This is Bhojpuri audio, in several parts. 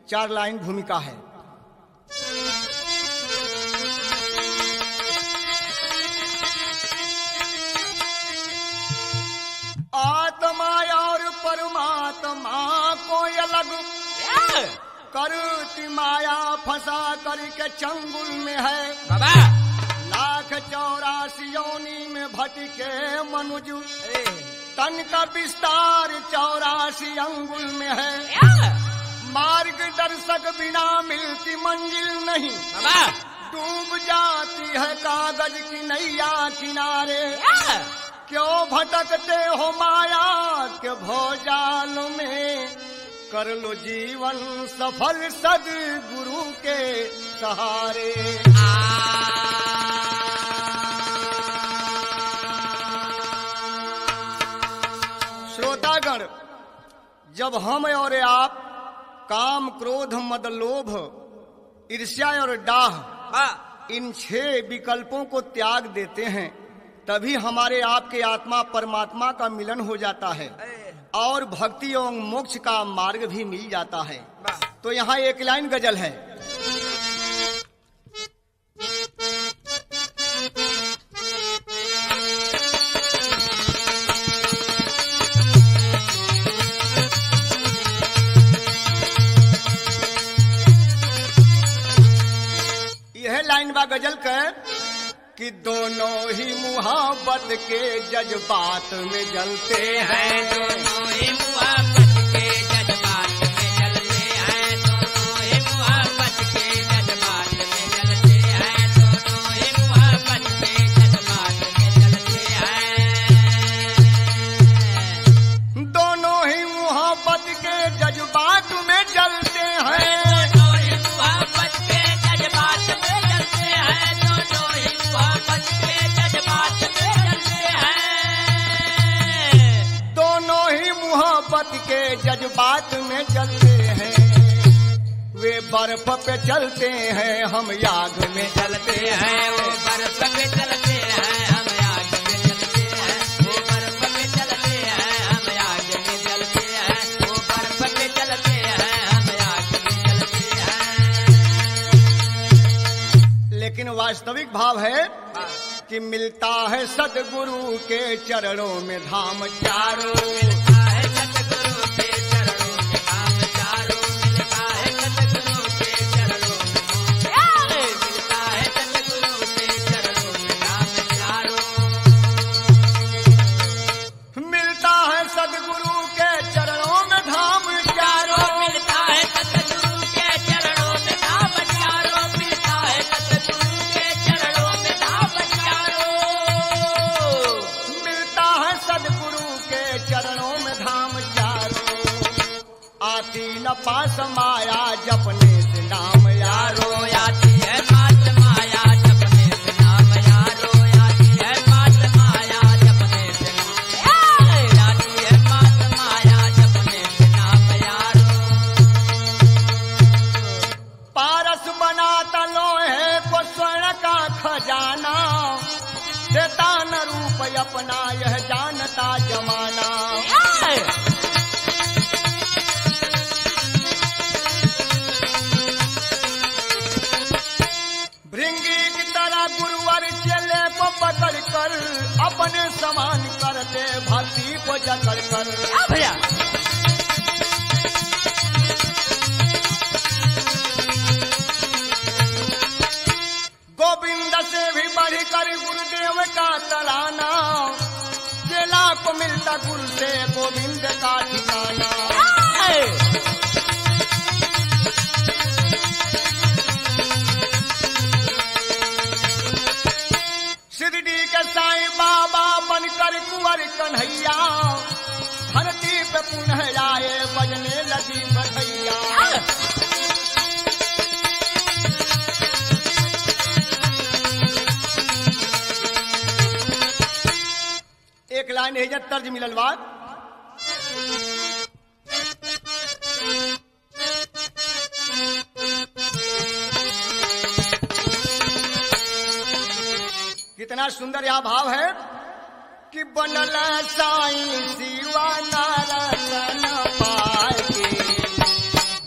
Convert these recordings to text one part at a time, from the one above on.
4 लाइन भूमिका है। आत्मा और परमात्मा को अलग करती माया फंसा करके चंगुल में है। बाबा 1,84 योनि में भटके मनुज, तन का विस्तार 84 अंगुल में है। मार्गदर्शक बिना मिलती मंजिल नहीं, बाबा डूब जाती है कागज की नैया किनारे। क्यों भटकते हो माया के भोजाल में, कर लो जीवन सफल सद्गुरु के सहारे। श्रोतागण, जब हम और आप काम, क्रोध, मद, लोभ, ईर्ष्या और डाह इन 6 विकल्पों को त्याग देते हैं, तभी हमारे आपके आत्मा परमात्मा का मिलन हो जाता है और भक्ति एवं मोक्ष का मार्ग भी मिल जाता है। तो यहाँ एक लाइन गजल है। यह लाइन बा गजल का कि दोनों ही मुहब्बत के जज्बात में जलते हैं। दोनों ही मुहब्बत के जज्बात में जलते हैं। दोनों ही मुहब्बत के जज्बात में जलते हैं। दोनों ही मुहब्बत के जज्बात में जलते हैं। दोनों ही मुहब्बत के जज्बात में जलते हैं। के जज्बात में जलते हैं। वे बर्फ पे चलते हैं, हम याग में चलते हैं। वो बर्फ पे चलते हैं, हम याग में चलते हैं। वो बर्फ पे चलते हैं, हम याग में चलते हैं। वो बर्फ पे चलते हैं, हम याग में चलते हैं। लेकिन वास्तविक भाव है कि मिलता है सद्गुरु के चरणों में धाम चारों। पास माया जपने से नाम यारो, आती है पास माया जपने से नाम यारो। आती है पास माया जपने से नाम, आती है पास माया जपने से नाम यारो। पारस बनाता लोहे को स्वर्ण का खजाना, देता न रूप अपना यह जानता जमाना। पकड़ कर अपने समान करते भक्ति को जकड़ कर। भैया गोविंद से भी बढ़कर गुरुदेव का तराना, चेला को मिलता गुरु से गोविंद का ठिकाना। साईं बाबा बनकर कुंवर कन्हैया, धरती पे पुनः आए बजने लगी बधैया। एक लाइन है जब तर्ज मिलल बात। कितना सुंदर यह भाव है कि बनल साईं शिवा नारायण पाए,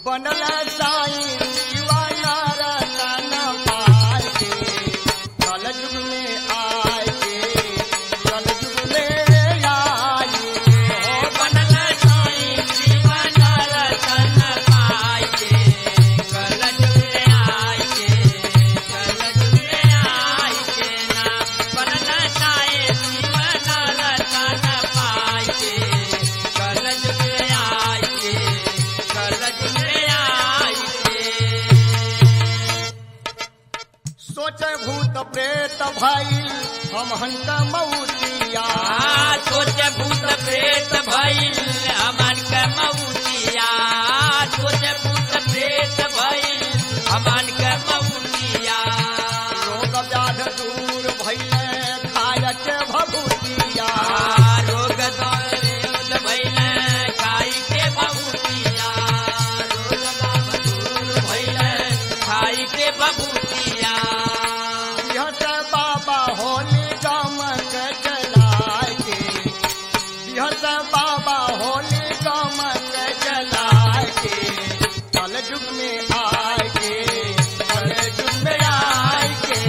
बनल साईं दीवाना रतन पाल के कल युग में आए के कल युग में आए ओ बनल साईं दीवाना रतन पाए के कल युग में आए के कल युग में आए के ना बनल साईं दीवाना रतन पाए के कल युग में आए के कल युग में आए के सोचे भूत प्रेत भाई हम हंका मऊतिया सोचे भूत प्रेत भइल हमन के मऊतिया सोचे भूत प्रेत भइल हमन के मऊतिया रोग व्याध दूर भइले खाय के भभूतिया रोग दूर भइल खाई के मऊतिया रोग दूर भइल खाई के मऊतिया बिहस बाबा होली गमक जलाए के बिहस बाबा होली गमक जलाए के कल युग में आए के कल युग में आए के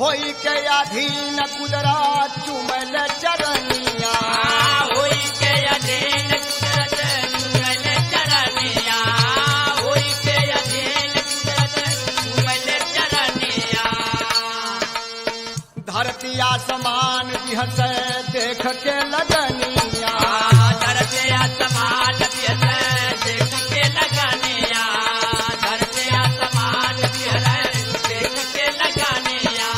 होई के अधीन कुदरा चुमल चरनिया होई के अधीन कुदरत चुमल चरनिया होई के अधीन कुदरत चुमल चरनिया धरती आसमान बिहस देख के लगनिया धरते आसमान बिहर देख के लगनिया धरते आसमान बिहर देख के लगनिया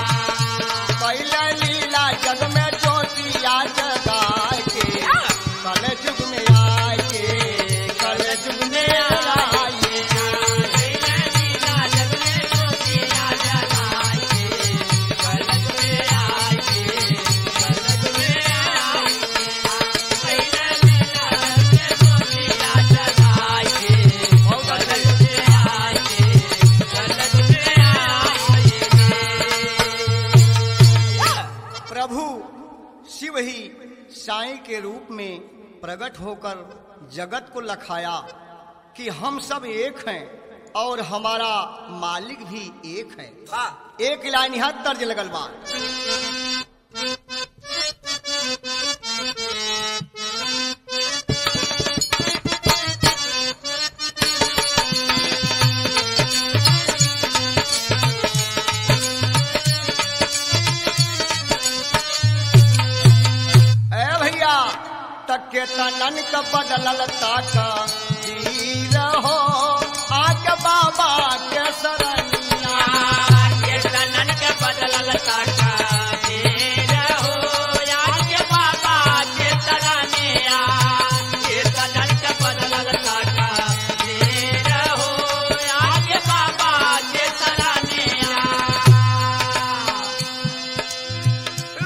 कैले लीला जग में ज्योतिया जगाए के कल युग में आए के कल युग में आए प्रभु शिव ही साईं के रूप में प्रकट होकर जगत को लखाया कि हम सब एक हैं और हमारा मालिक भी एक है। एक लाइन यहाँ तर्ज लगल बा। के तनन का बदलल ताका धीर हो आके बाबा के सरनिया के तनन के बदलल ताका धीर हो आके बाबा के सरनिया के तनन के बदलल ताका धीर हो आके बाबा के सरनिया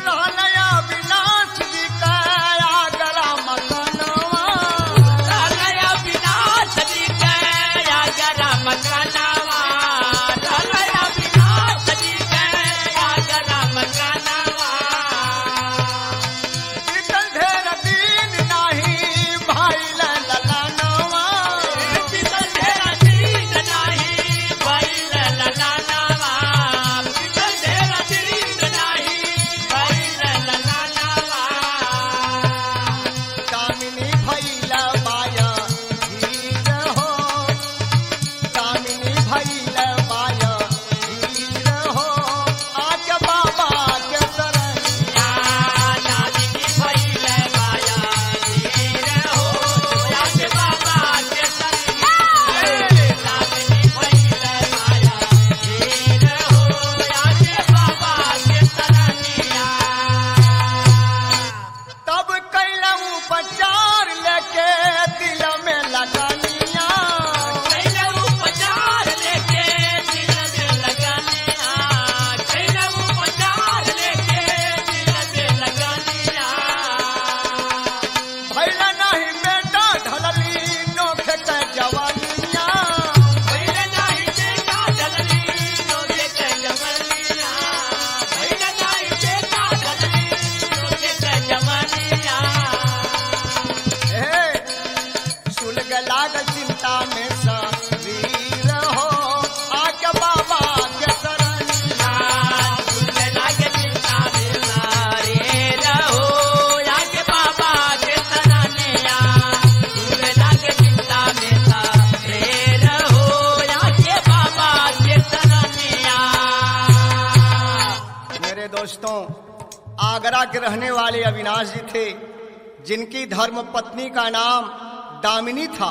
रहलया विनाश विकाया गला मकनवा रहलया विनाश विकाया गला मकनवा आगरा के रहने वाले अविनाश जी थे, जिनकी धर्म पत्नी का नाम दामिनी था।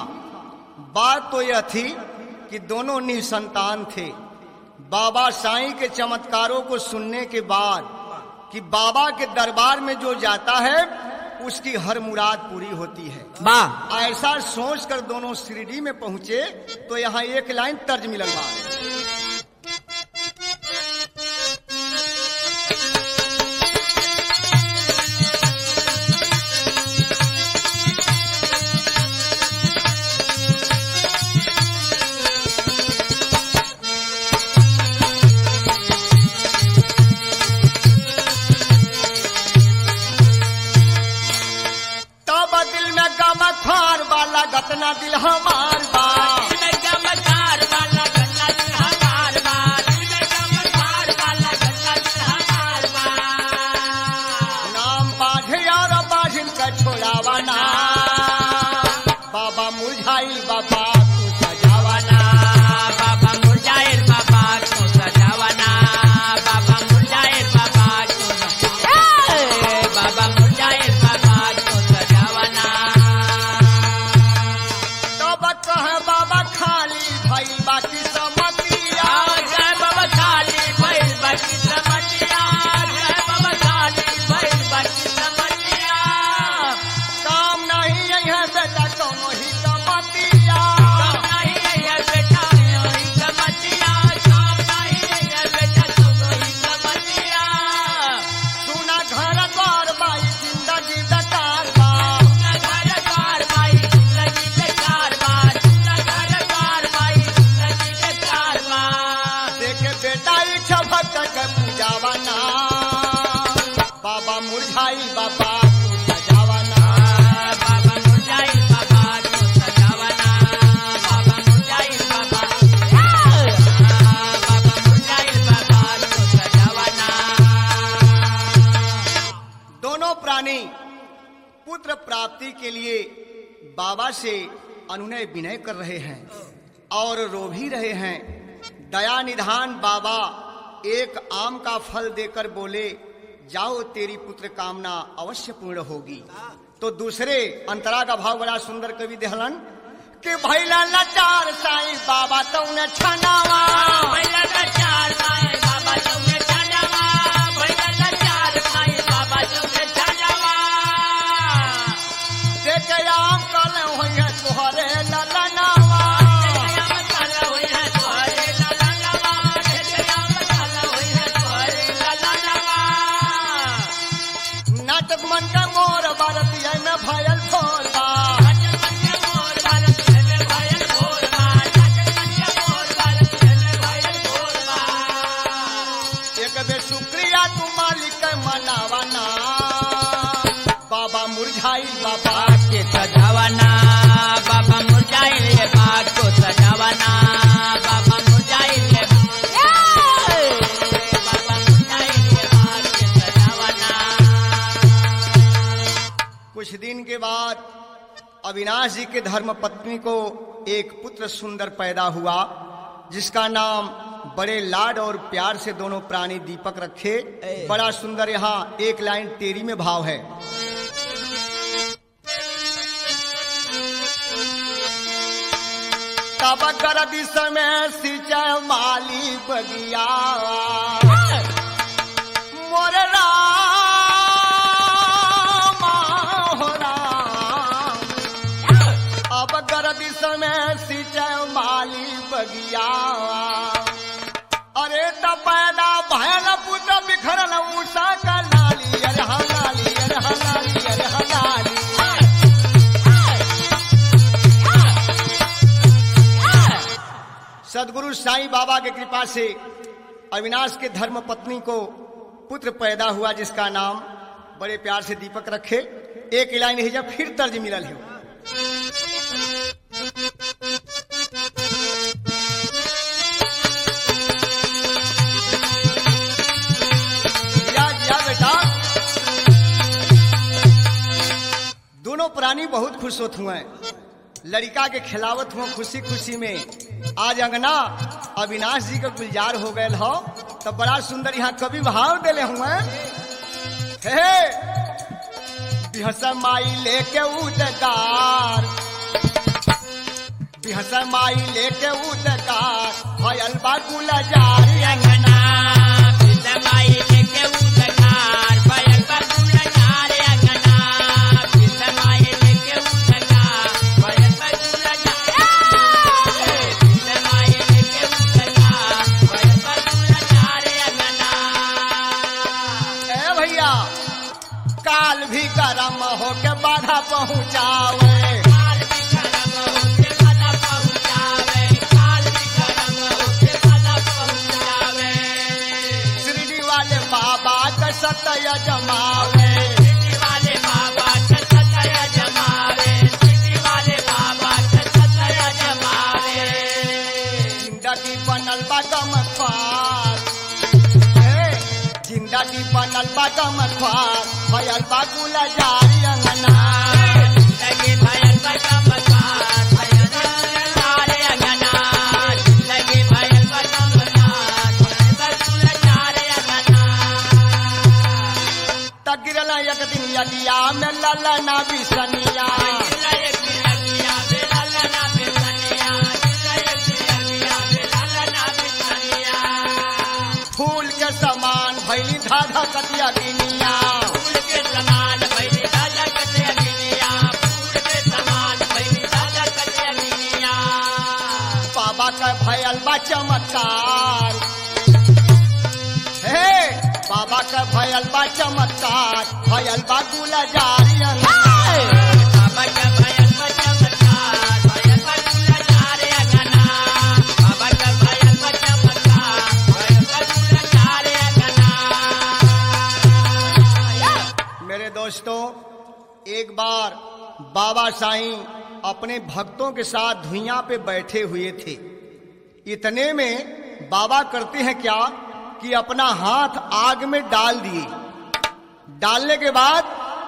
बात तो यह थी कि दोनों निसंतान थे। बाबा साईं के चमत्कारों को सुनने के बाद कि बाबा के दरबार में जो जाता है उसकी हर मुराद पूरी होती है, ऐसा सोचकर दोनों शिरडी में पहुंचे तो यहाँ एक लाइन तर्ज मिलल बा। गतना दिल हमार बा, नाम बाढ़े और बाढ़िन का छोड़ावाना, बाबा मुरझाइल बाबा तू सजावाना, बाबा मुरझाइल बाबा तू सजावाना, बाबा मुरझाइल बाबा तू बाबा मुरझाइल बाबा तू सजावाना। बाबा खाली भइल बाकी समतिया, जय बाबा खाली भइल बाकी समतिया, जय बाबा खाली भइल बाकी समतिया। काम नहीं है बेटा कोनो ही समतिया, काम नहीं है बेटा ही समतिया, काम नहीं है बेटा कोनो ही समतिया। सुना घर द्वार बाई जिंदगी बेकार बा, घर द्वार बाई जिंदगी बेकार बा, बेटा इच्छा भक्त के पूजावाना, बाबा मुरझाइल बाबा तू सजावाना, बाबा मुरझाइल बाबा तू सजावाना, बाबा मुरझाइल बाबा बाबा मुरझाइल बाबा तू सजावाना। दोनों प्राणी पुत्र प्राप्ति के लिए बाबा से अनुनय विनय कर रहे हैं और रो भी रहे हैं। दया निधान बाबा एक आम का फल देकर बोले, जाओ तेरी पुत्र कामना अवश्य पूर्ण होगी। तो दूसरे अंतरा का भाव बड़ा सुंदर कवि देहलन कि भैला लाचार साईं बाबा तौने छनावा, भैला लाचार साईं बाबा तौने छनावा, भैला लाचार साईं बाबा तौने छनावा। देखे आम कल होइए तोहरे ललनावा, नाटक मन का मोर भारतीय में भयल भोला, एक बे शुक्रिया तू मालिक मनावाना, बाबा मुरझाइल बाबा के सजावाना, बाबा मुरझाइल बाग को सजावाना, बाबा मुरझाइल बाबा मुरझाइल बाग के सजावाना। कुछ दिन के बाद अविनाश जी के धर्म पत्नी को एक पुत्र सुंदर पैदा हुआ, जिसका नाम बड़े लाड और प्यार से दोनों प्राणी दीपक रखे। बड़ा सुंदर यहाँ एक लाइन तेरी में भाव है। तब कर दिस में सिंचाई माली बगिया, मोर अब गर्दी समय सिंचाई माली बगिया, अरे तब पैदा भयल पुत्र बिखरल उषा का लाली, अरे हलाली अरे हलाली अरे हलाली। सदगुरु साईं बाबा की कृपा से अविनाश के धर्म पत्नी को पुत्र पैदा हुआ, जिसका नाम बड़े प्यार से दीपक रखे। एक लाइन ही जब फिर तर्ज मिलल है। या बेटा दोनों प्राणी बहुत खुश होते हुए, लड़का के खिलावत हुआ खुशी खुशी में। आज अंगना अविनाश जी का गुलजार हो गए हो, तो बड़ा सुंदर यहाँ कवि भाव दिले हुए। हे बिहस माई लेके उदगार, बिहस माई लेके उदगार, भयल बा गुलजारी अंगना। माई लेके उदगार भयल बा गुलजार अंगना, माई लेके उदगार भयल बा गुलजार, माई लेके उदगार भयल बा गुलजार अंगना। ए भैया काल भी गरम होके बाधा पहुँचावे, काल भी गरम होके बाधा पहुँचावे, काल भी गरम होके बाधा पहुँचावे। शिरडी वाले बाबा का सत्य जमावे, सिटी वाले बाबा का सत्य जमावे, सिटी वाले बाबा का सत्य जमावे। जिंदगी बनल बा गमख्वार, जिंदगी बनल बा गमख्वार, भयल बा गुलजारी अंगना। लगे भयल बा गमख्वार, भयल बा गुलजार अंगना, लगे भयल बा गमख्वार, भयल बा गुलजार अंगना। तगिरल एक दिन यदिया में ललना बिसनिया, फूल के समान भैली धाधा कतिया गिनिया, बाबा का भयल बा चमत्कार, हे बाबा का भयल बा चमत्कार, भयल बा गुलजारी अंगना। मेरे दोस्तों एक बार बाबा साईं अपने भक्तों के साथ धुइयां पे बैठे हुए थे। इतने में बाबा करते हैं क्या कि अपना हाथ आग में डाल दिए। डालने के बाद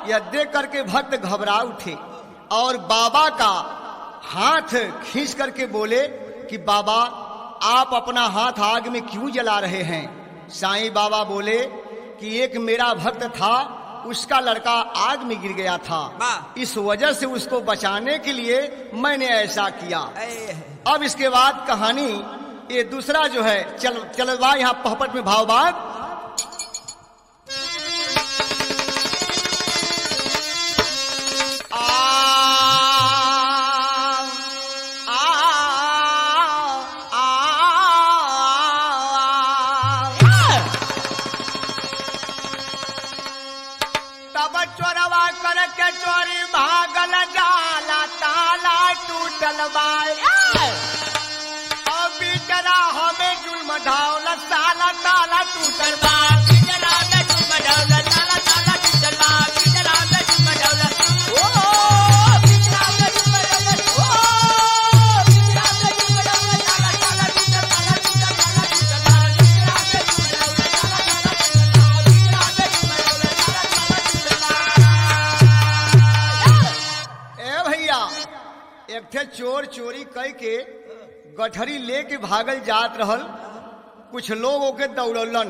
यह देख करके भक्त घबरा उठे और बाबा का हाथ खींच करके बोले कि बाबा आप अपना हाथ आग में क्यों जला रहे हैं। साईं बाबा बोले कि एक मेरा भक्त था, उसका लड़का आग में गिर गया था, इस वजह से उसको बचाने के लिए मैंने ऐसा किया। अब इसके बाद कहानी ये दूसरा जो है चल बा यहाँ पहपट में भाव बात। चोरवा करके चोरी भागल जाला, ताला टूटल बाय बिचरा हमें जुल्म ढावल, साला ताला टूटल बा। बिचरा में जुल्म ढावल, ताला ताला टूटल बा, बिचरा में जुल्म ढावल, ओ बिचरा में जुल्म ढावल, ओ बिचरा में जुल्म ढावल, ताला ताला टूटल, ताला टूटल, ताला टूटल बा, बिचरा में जुल्म ढावल, ताला ताला टूटल बा, बिचरा में जुल्म ढावल, ताला ताला टूटल बा। ए भैया एक थे चोर चोरी कई के गठरी लेके भागल जात रहल, कुछ लोग ओके दौड़लन,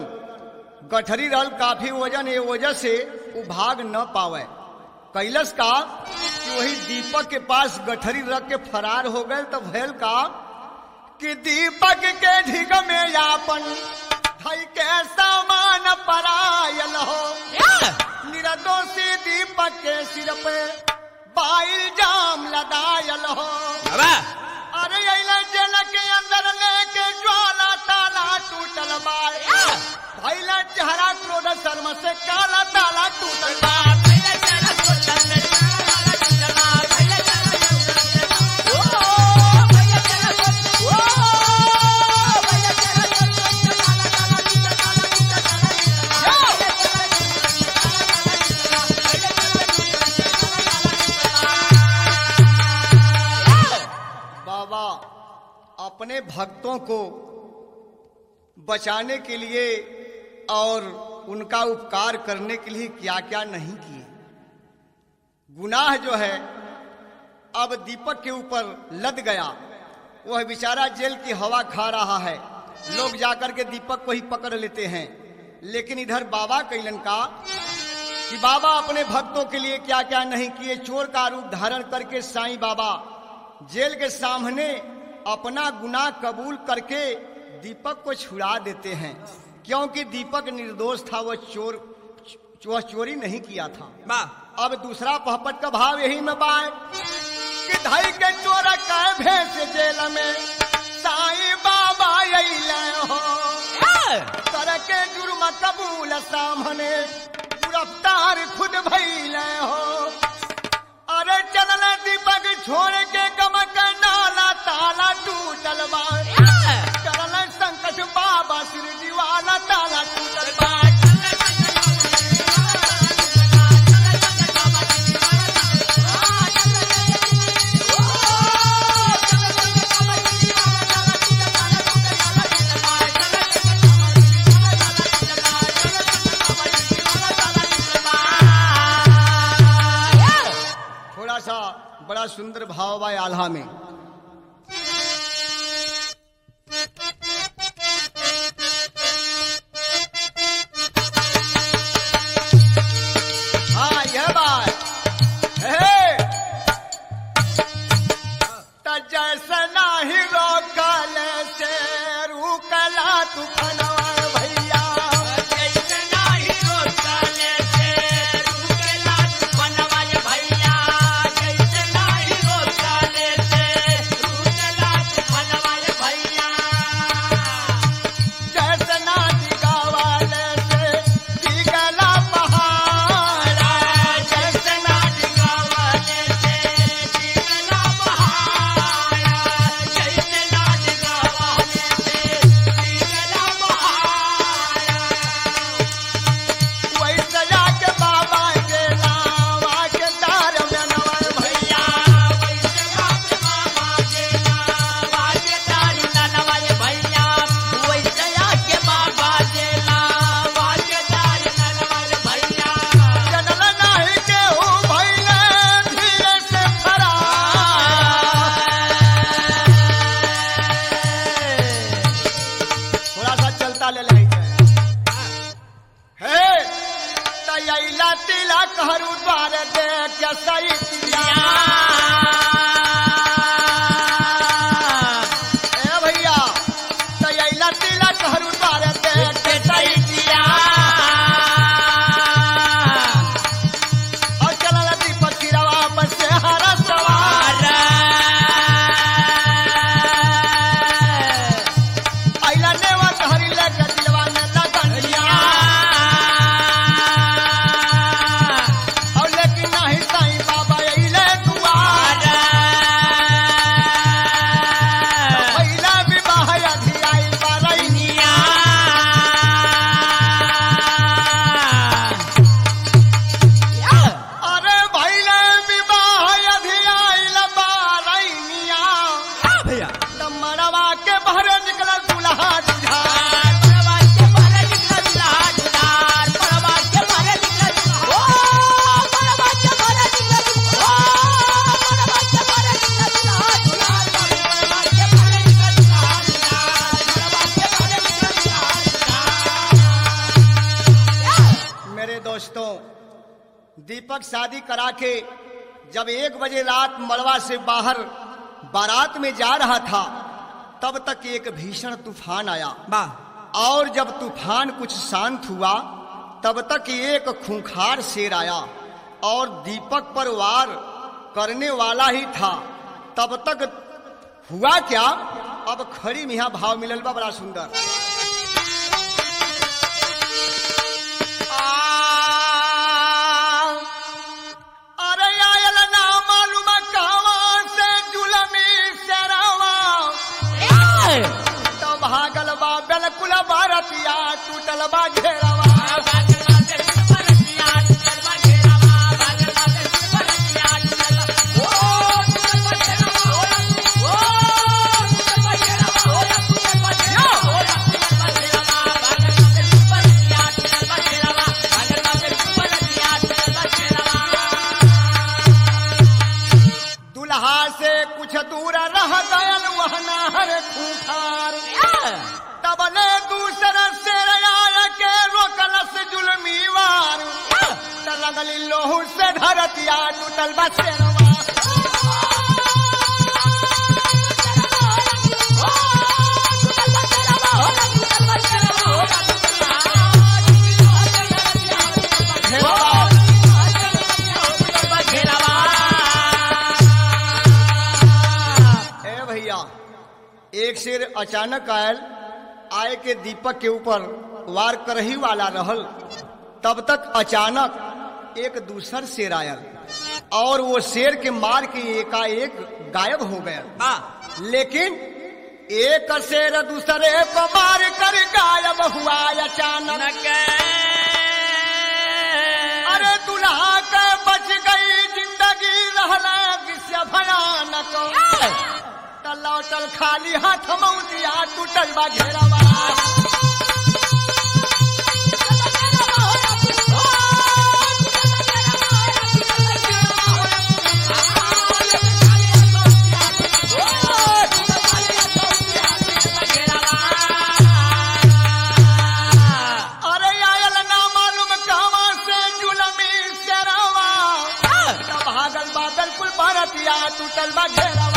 गठरी रहल काफी वजन, ये वजह से वो भाग न पावे। कैलस का कि वही दीपक के पास गठरी रख के फरार हो गए। तो भैल का कि दीपक के ढिग में यापन धई के सामान परायल हो, निर्दोषी दीपक के सिर पे बाइल जाम लदायल हो। अरे जेल के अंदर लेके ज्वाला, ताला टूटल बाय भैला चेहरा क्रोध शर्म से काला, ताला टूटल बा। बाबा अपने भक्तों को बचाने के लिए और उनका उपकार करने के लिए क्या क्या नहीं किए। गुनाह जो है अब दीपक के ऊपर लद गया, वह बेचारा जेल की हवा खा रहा है, लोग जाकर के दीपक को ही पकड़ लेते हैं। लेकिन इधर बाबा कैलन का कि बाबा अपने भक्तों के लिए क्या क्या नहीं किए। चोर का रूप धारण करके साईं बाबा जेल के सामने अपना गुनाह कबूल करके दीपक को छुड़ा देते हैं, क्योंकि दीपक निर्दोष था, वह चोरी नहीं किया था। अब दूसरा पहपट का भाव यही में बाय कि धाई के चोर का भेष जेल में साईं बाबा अइले हो, करके जुर्म कबूल सामने गिरफ्तार खुद भइले हो। अरे चलल दीपक छोड़ के गमक नाला ताला टूटल बा, चलल संकट बाबा सिर दीवाला ताला टूटल बा। बड़ा सुंदर भाव बा आल्हा में। हाँ यह बात है तो जैसे नाही रोकल से रुकला तूफानवा भैया, जैसे नाही रोकल से रुकला तूफानवा भैया, जैसे नाही रोकल से रुकला तूफानवा भैया, जैसे ना दिगावल से दिगला पहाड़ा, जैसे ना दिगावल से दिगला पहाड़ा, जैसे ना दिगावल से दिगला पहाड़ा, वैसे जाके बाबा के लावा के तार में नवर भैया, वैसे जाके बाबा के लावा के तार ननवा भैया, वैसे जाके बाबा के लावा के तार ननवा भैया, जनल नाही केहू भइले धीरे से थोड़ा सा चलता ले लाई है तैला तिला कहरू द्वार दे के सही तिया। ए भैया तैला तिला कहरू द्वार दे के सही तिया। और चला दीपक की रवा पर से हरा सवार अइला नेवा हरी लेके दिलवा में लगन लिया। और लेकिन नहीं साईं बाबा अइले दुआर, पहिला विवाह अधियाई बारैनिया। अरे भइले विवाह अधियाई बारैनिया, भैया त मरवा के बहरे निकल दुल्हा दुल्हा। परवा के बारे निकला दुलार, परवा के बारे निकला ओ परवा के बारे निकला ओ परवा के बारे निकला दुलार, परवा के बारे निकला दुलार, परवा के बारे निकला दुलार। मेरे दोस्तों, दीपक शादी करा के जब 1 बजे रात मड़वा से बाहर बारात में जा रहा था, तब तक एक भीषण तूफान आया। और जब तूफान कुछ शांत हुआ, तब तक एक खूंखार शेर आया और दीपक पर वार करने वाला ही था। तब तक हुआ क्या, अब खड़ी में यहाँ भाव मिलल बा बड़ा सुंदर। अरे आयल ना मालूम कहाँ से जुलमी शेरवा, तो भागल बा बिल्कुल भारतिया टूटल बा घेरवा। दुल्हा से कुछ दूर रह गयल वह नाहर खूंखार, तब ने दूसरा शेर आया के रोकलस जुल्मी वार। लगली लोहू से धरतिया टूटल बा शेरवा। ए भैया, एक शेर अचानक आए के दीपक के ऊपर वार करही वाला रहल, तब तक अचानक एक दूसर शेर आयल और वो शेर के मार के एकाएक गायब हो गया। लेकिन एक शेर दूसरे को मार कर गायब हुआ अचानक। अरे दुल्हा के बच गई जिंदगी रहला किसे भयानक। लौटल खाली हाथ मौतिया टूटल बा घेरवा। अरे आयल ना मालूम कहवा से जुलमी शेरवा। भागल बादल कुल भारतिया टूटल बा घेरवा।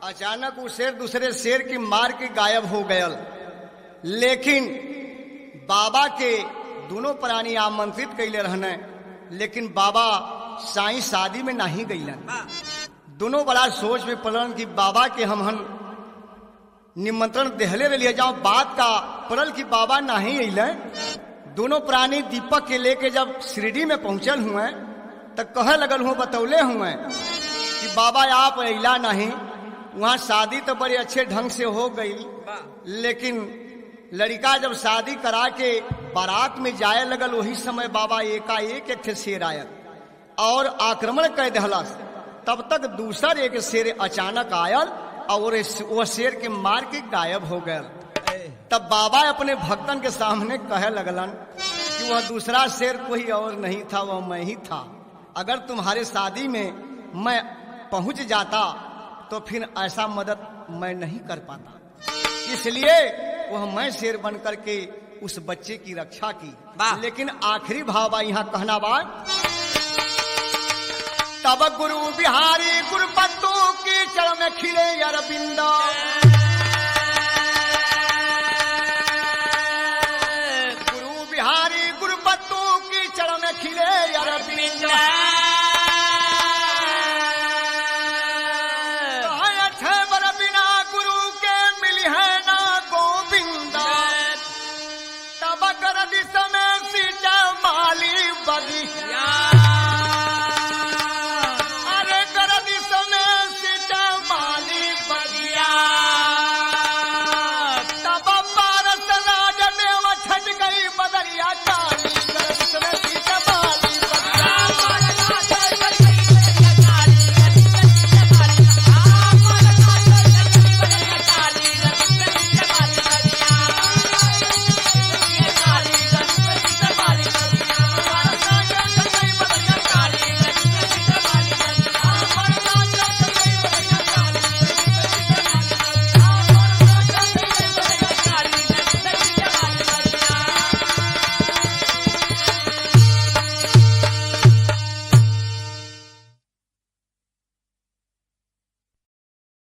अचानक वो शेर दूसरे शेर की मार के गायब हो गयल। लेकिन बाबा के दोनों प्राणी आमंत्रित कैले रहने, लेकिन बाबा साईं शादी में नहीं गईलन। दोनों बड़ा सोच में पड़न कि बाबा के हम निमंत्रण देहले रह जाओ, बात का पड़ल कि बाबा नहीं अइले। दोनों प्राणी दीपक के लेके जब शिरडी में पहुंचल हुए तो कह लगल हुए, बतौले हुए कि बाबा आप अइला नहीं। वहाँ शादी तो बड़े अच्छे ढंग से हो गई, लेकिन लड़का जब शादी करा के बारात में जाए लगल, वही समय बाबा एकाएक एक शेर आयल और आक्रमण कर दहलस। तब तक दूसर एक शेर अचानक आयल और वह शेर के मार के गायब हो गया। तब बाबा अपने भक्तन के सामने कहे लगलन कि वह दूसरा शेर कोई और नहीं था, वह मैं ही था। अगर तुम्हारे शादी में मैं पहुंच जाता तो फिर ऐसा मदद मैं नहीं कर पाता, इसलिए वह मैं शेर बन करके उस बच्चे की रक्षा की। लेकिन आखिरी भाव यहाँ कहना बात, तब गुरु बिहारी गुरुपत्तू की चरण में खिले अरविंद। गुरु बिहारी गुरुपत्तू की चरण में खिले अरविंद।